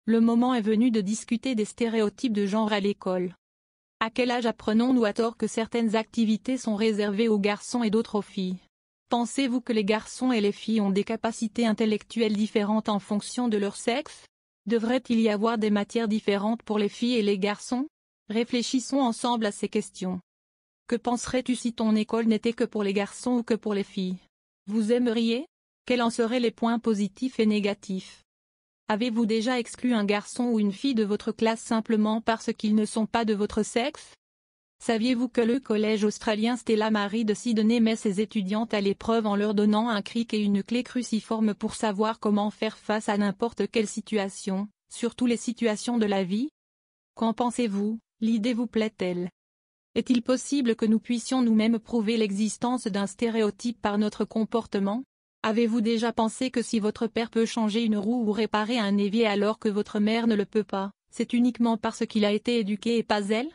Le moment est venu de discuter des stéréotypes de genre à l'école. À quel âge apprenons-nous à tort que certaines activités sont réservées aux garçons et d'autres aux filles? Pensez-vous que les garçons et les filles ont des capacités intellectuelles différentes en fonction de leur sexe? Devrait-il y avoir des matières différentes pour les filles et les garçons? Réfléchissons ensemble à ces questions. Que penserais-tu si ton école n'était que pour les garçons ou que pour les filles? Vous aimeriez? Quels en seraient les points positifs et négatifs? Avez-vous déjà exclu un garçon ou une fille de votre classe simplement parce qu'ils ne sont pas de votre sexe? Saviez-vous que le collège australien Stella Maris de Sydney met ses étudiantes à l'épreuve en leur donnant un cric et une clé cruciforme pour savoir comment faire face à n'importe quelle situation, surtout les situations de la vie? Qu'en pensez-vous? L'idée vous plaît-elle? Est-il possible que nous puissions nous-mêmes prouver l'existence d'un stéréotype par notre comportement? Avez-vous déjà pensé que si votre père peut changer une roue ou réparer un évier alors que votre mère ne le peut pas, c'est uniquement parce qu'il a été éduqué et pas elle?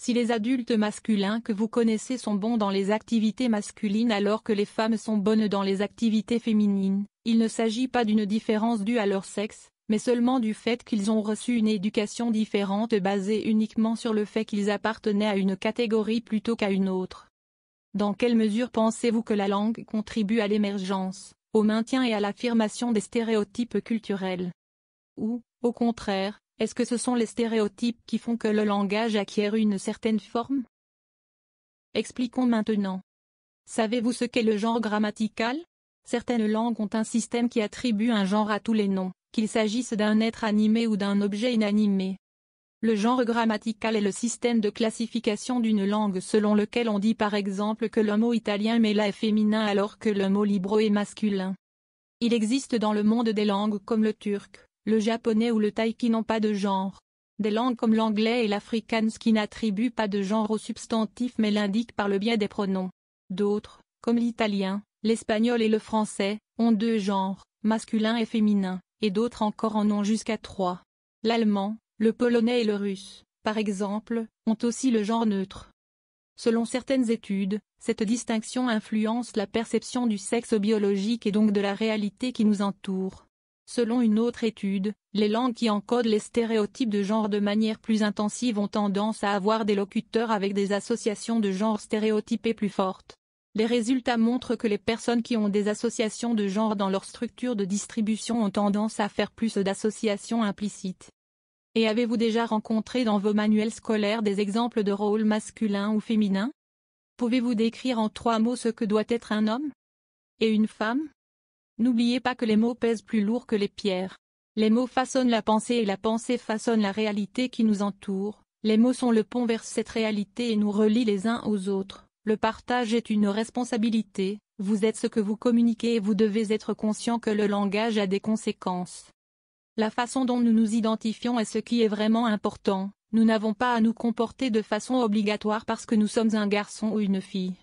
Si les adultes masculins que vous connaissez sont bons dans les activités masculines alors que les femmes sont bonnes dans les activités féminines, il ne s'agit pas d'une différence due à leur sexe, mais seulement du fait qu'ils ont reçu une éducation différente basée uniquement sur le fait qu'ils appartenaient à une catégorie plutôt qu'à une autre. Dans quelle mesure pensez-vous que la langue contribue à l'émergence, au maintien et à l'affirmation des stéréotypes culturels? Ou, au contraire, est-ce que ce sont les stéréotypes qui font que le langage acquiert une certaine forme? Expliquons maintenant. Savez-vous ce qu'est le genre grammatical? Certaines langues ont un système qui attribue un genre à tous les noms, qu'il s'agisse d'un être animé ou d'un objet inanimé. Le genre grammatical est le système de classification d'une langue selon lequel on dit par exemple que le mot italien mela est féminin alors que le mot libro est masculin. Il existe dans le monde des langues comme le turc, le japonais ou le thaï qui n'ont pas de genre. Des langues comme l'anglais et l'afrikaans qui n'attribuent pas de genre au substantif mais l'indiquent par le biais des pronoms. D'autres, comme l'italien, l'espagnol et le français, ont deux genres, masculin et féminin, et d'autres encore en ont jusqu'à trois. L'allemand, le polonais et le russe, par exemple, ont aussi le genre neutre. Selon certaines études, cette distinction influence la perception du sexe biologique et donc de la réalité qui nous entoure. Selon une autre étude, les langues qui encodent les stéréotypes de genre de manière plus intensive ont tendance à avoir des locuteurs avec des associations de genre stéréotypées plus fortes. Les résultats montrent que les personnes qui ont des associations de genre dans leur structure de distribution ont tendance à faire plus d'associations implicites. Et avez-vous déjà rencontré dans vos manuels scolaires des exemples de rôles masculins ou féminins? Pouvez-vous décrire en 3 mots ce que doit être un homme? Et une femme? N'oubliez pas que les mots pèsent plus lourd que les pierres. Les mots façonnent la pensée et la pensée façonne la réalité qui nous entoure. Les mots sont le pont vers cette réalité et nous relient les uns aux autres. Le partage est une responsabilité, vous êtes ce que vous communiquez et vous devez être conscient que le langage a des conséquences. La façon dont nous nous identifions est ce qui est vraiment important, nous n'avons pas à nous comporter de façon obligatoire parce que nous sommes un garçon ou une fille.